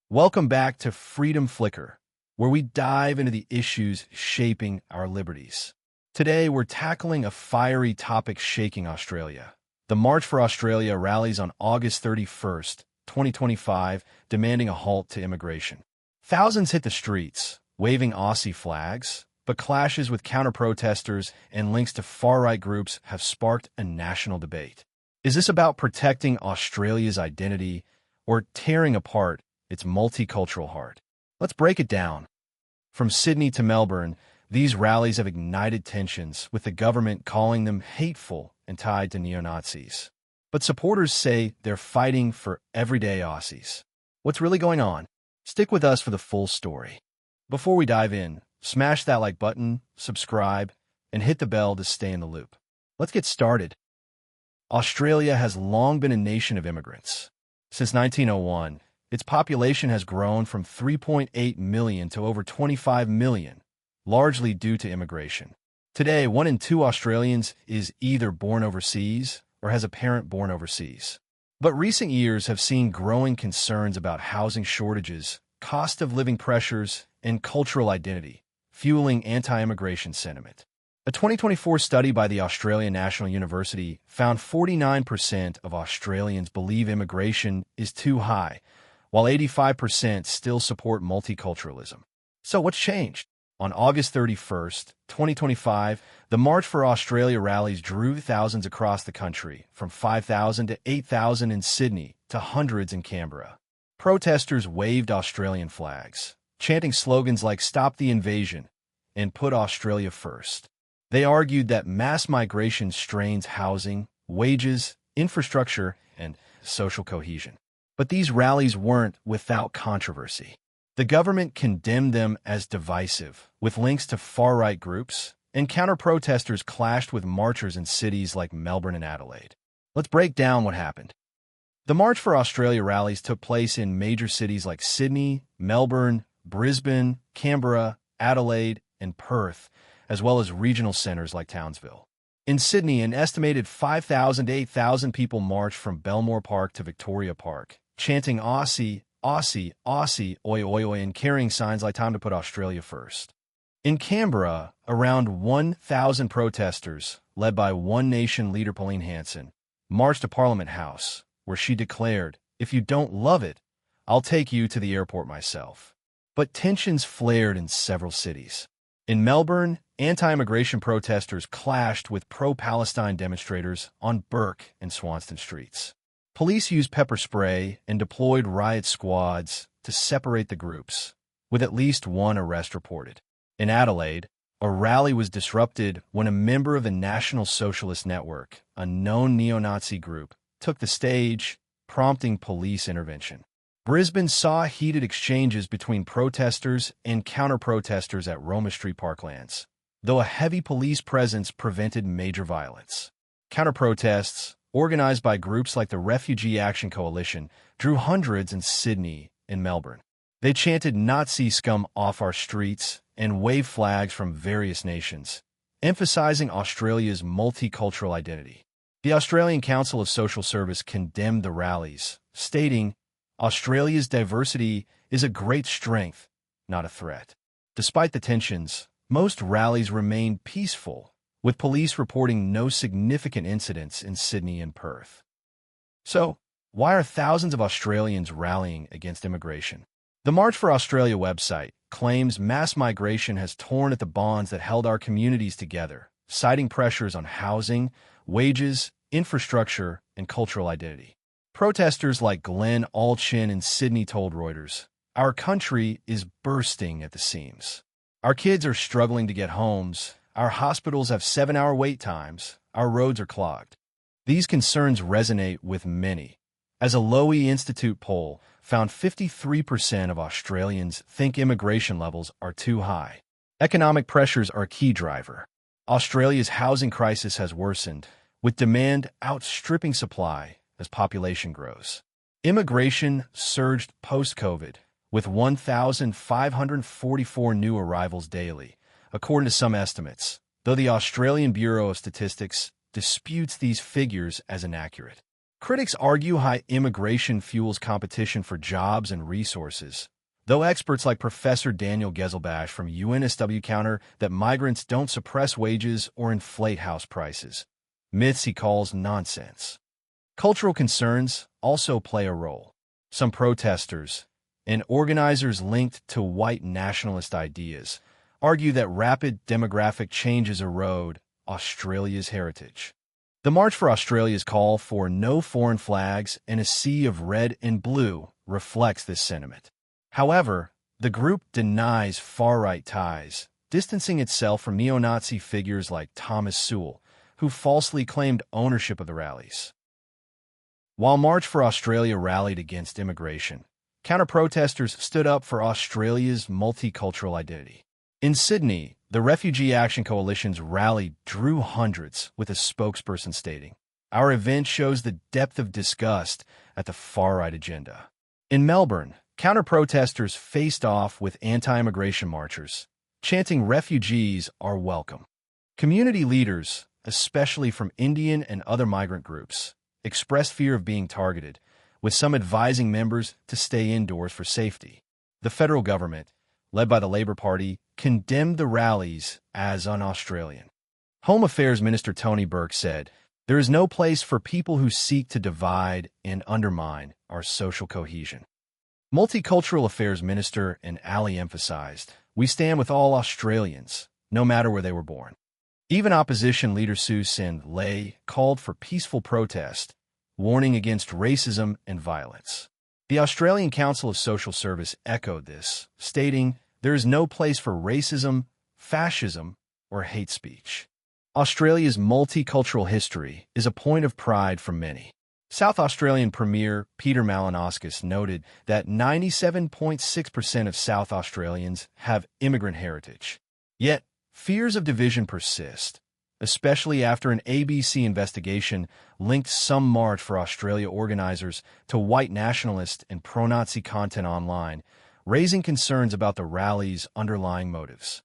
Welcome back to Freedom Flicker, where we dive into the issues shaping our liberties. Today, we're tackling a fiery topic shaking Australia. The March for Australia rallies on August 31st, 2025, demanding a halt to immigration. Thousands hit the streets, waving Aussie flags, but clashes with counter-protesters and links to far-right groups have sparked a national debate. Is this about protecting Australia's identity or tearing apart its multicultural heart? Let's break it down. From Sydney to Melbourne, these rallies have ignited tensions, with the government calling them hateful and tied to neo-Nazis. But supporters say they're fighting for everyday Aussies. What's really going on? Stick with us for the full story. Before we dive in, smash that like button, subscribe, and hit the bell to stay in the loop. Let's get started. Australia has long been a nation of immigrants. Since 1901, its population has grown from 3.8 million to over 25 million, largely due to immigration. Today, 1 in 2 Australians is either born overseas or has a parent born overseas. But recent years have seen growing concerns about housing shortages, cost of living pressures, and cultural identity, fueling anti-immigration sentiment. A 2024 study by the Australian National University found 49% of Australians believe immigration is too high, while 85% still support multiculturalism. So what's changed? On August 31st, 2025, the March for Australia rallies drew thousands across the country, from 5,000 to 8,000 in Sydney to hundreds in Canberra. Protesters waved Australian flags, chanting slogans like "Stop the Invasion" and "Put Australia First." They argued that mass migration strains housing, wages, infrastructure, and social cohesion. But these rallies weren't without controversy. The government condemned them as divisive, with links to far-right groups, and counter-protesters clashed with marchers in cities like Melbourne and Adelaide. Let's break down what happened. The March for Australia rallies took place in major cities like Sydney, Melbourne, Brisbane, Canberra, Adelaide, and Perth, as well as regional centers like Townsville. In Sydney, an estimated 5,000 to 8,000 people marched from Belmore Park to Victoria Park, chanting "Aussie, Aussie, Aussie, oi, oi, oi," and carrying signs like "Time to put Australia first." In Canberra, around 1,000 protesters, led by One Nation leader Pauline Hanson, marched to Parliament House, where she declared, "If you don't love it, I'll take you to the airport myself." But tensions flared in several cities. In Melbourne, anti-immigration protesters clashed with pro-Palestine demonstrators on Burke and Swanston streets. Police used pepper spray and deployed riot squads to separate the groups, with at least one arrest reported. In Adelaide, a rally was disrupted when a member of the National Socialist Network, a known neo-Nazi group, took the stage, prompting police intervention. Brisbane saw heated exchanges between protesters and counter-protesters at Roma Street Parklands, though a heavy police presence prevented major violence. Counter-protests, organized by groups like the Refugee Action Coalition, drew hundreds in Sydney and Melbourne. They chanted "Nazi scum off our streets" and waved flags from various nations, emphasizing Australia's multicultural identity. The Australian Council of Social Service condemned the rallies, stating, "Australia's diversity is a great strength, not a threat." Despite the tensions, most rallies remained peaceful, with police reporting no significant incidents in Sydney and Perth. So, why are thousands of Australians rallying against immigration? The March for Australia website claims mass migration has torn at the bonds that held our communities together, citing pressures on housing, wages, infrastructure, and cultural identity. Protesters like Glenn Allchin in Sydney told Reuters, "Our country is bursting at the seams. Our kids are struggling to get homes, our hospitals have 7-hour wait times, our roads are clogged." These concerns resonate with many, as a Lowy Institute poll found 53% of Australians think immigration levels are too high. Economic pressures are a key driver. Australia's housing crisis has worsened, with demand outstripping supply as population grows. Immigration surged post-COVID, with 1,544 new arrivals daily, according to some estimates, though the Australian Bureau of Statistics disputes these figures as inaccurate. Critics argue high immigration fuels competition for jobs and resources, though experts like Professor Daniel Gezelbash from UNSW counter that migrants don't suppress wages or inflate house prices. Myths he calls nonsense. Cultural concerns also play a role. Some protesters and organizers linked to white nationalist ideas argue that rapid demographic changes erode Australia's heritage. The March for Australia's call for no foreign flags and a sea of red and blue reflects this sentiment. However, the group denies far-right ties, distancing itself from neo-Nazi figures like Thomas Sewell, who falsely claimed ownership of the rallies. While March for Australia rallied against immigration, counter-protesters stood up for Australia's multicultural identity. In Sydney, the Refugee Action Coalition's rally drew hundreds, with a spokesperson stating, "Our event shows the depth of disgust at the far-right agenda." In Melbourne, counter-protesters faced off with anti-immigration marchers, chanting refugees are welcome. Community leaders, especially from Indian and other migrant groups, expressed fear of being targeted, with some advising members to stay indoors for safety. The federal government, led by the Labour Party, condemned the rallies as un-Australian. Home Affairs Minister Tony Burke said, "There is no place for people who seek to divide and undermine our social cohesion." Multicultural Affairs Minister and Ali emphasized, "We stand with all Australians, no matter where they were born." Even opposition leader Sue Sin Lay called for peaceful protest, warning against racism and violence. The Australian Council of Social Service echoed this, stating, "There is no place for racism, fascism, or hate speech." Australia's multicultural history is a point of pride for many. South Australian Premier Peter Malinauskas noted that 97.6% of South Australians have immigrant heritage. Yet, fears of division persist, especially after an ABC investigation linked some March for Australia organizers to white nationalist and pro-Nazi content online, raising concerns about the rally's underlying motives.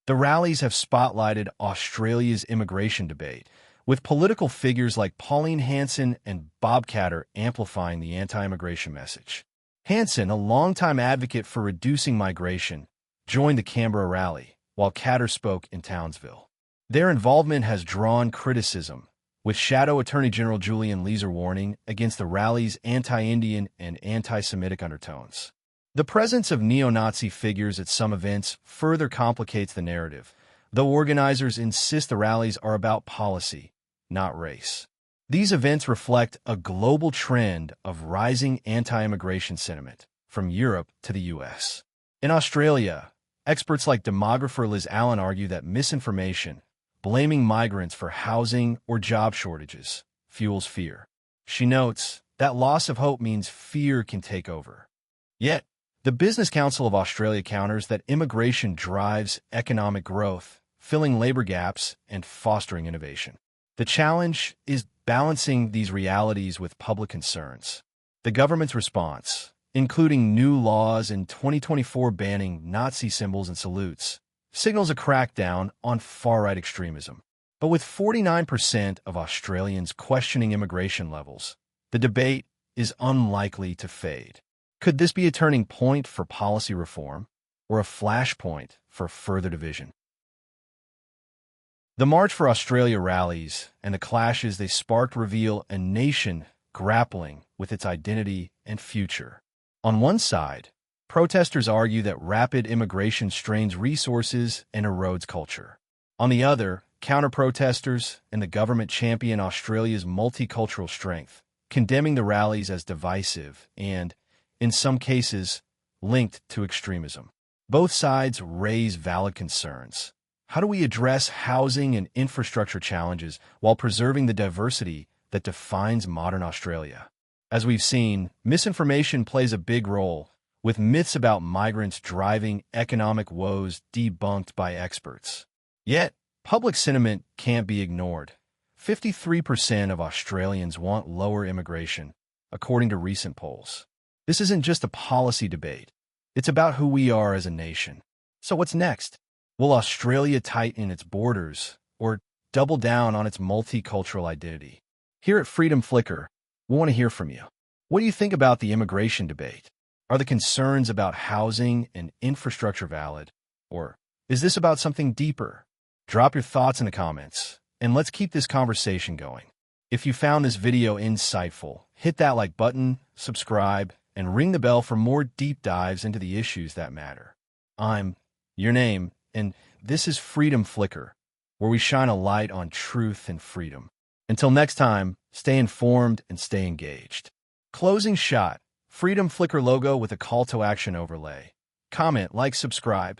The rallies have spotlighted Australia's immigration debate, with political figures like Pauline Hanson and Bob Katter amplifying the anti-immigration message. Hanson, a longtime advocate for reducing migration, joined the Canberra rally, while Katter spoke in Townsville. Their involvement has drawn criticism, with Shadow Attorney General Julian Leeser warning against the rally's anti-Indian and anti-Semitic undertones. The presence of neo-Nazi figures at some events further complicates the narrative, though organizers insist the rallies are about policy, not race. These events reflect a global trend of rising anti-immigration sentiment, from Europe to the U.S. In Australia, experts like demographer Liz Allen argue that misinformation, blaming migrants for housing or job shortages, fuels fear. She notes that loss of hope means fear can take over. Yet, the Business Council of Australia counters that immigration drives economic growth, filling labor gaps and fostering innovation. The challenge is balancing these realities with public concerns. The government's response, including new laws in 2024 banning Nazi symbols and salutes, signals a crackdown on far-right extremism. But with 49% of Australians questioning immigration levels, the debate is unlikely to fade. Could this be a turning point for policy reform, or a flashpoint for further division? The March for Australia rallies and the clashes they sparked reveal a nation grappling with its identity and future. On one side, protesters argue that rapid immigration strains resources and erodes culture. On the other, counter-protesters and the government champion Australia's multicultural strength, condemning the rallies as divisive and, in some cases, linked to extremism. Both sides raise valid concerns. How do we address housing and infrastructure challenges while preserving the diversity that defines modern Australia? As we've seen, misinformation plays a big role, with myths about migrants driving economic woes debunked by experts. Yet, public sentiment can't be ignored. 53% of Australians want lower immigration, according to recent polls. This isn't just a policy debate. It's about who we are as a nation. So what's next? Will Australia tighten its borders or double down on its multicultural identity? Here at Freedom Flicker, we want to hear from you. What do you think about the immigration debate? Are the concerns about housing and infrastructure valid? Or is this about something deeper? Drop your thoughts in the comments, and let's keep this conversation going. If you found this video insightful, hit that like button, subscribe, and ring the bell for more deep dives into the issues that matter. I'm your name, and this is Freedom Flicker, where we shine a light on truth and freedom. Until next time, stay informed and stay engaged. Closing shot, Freedom Flicker logo with a call to action overlay. Comment, like, subscribe.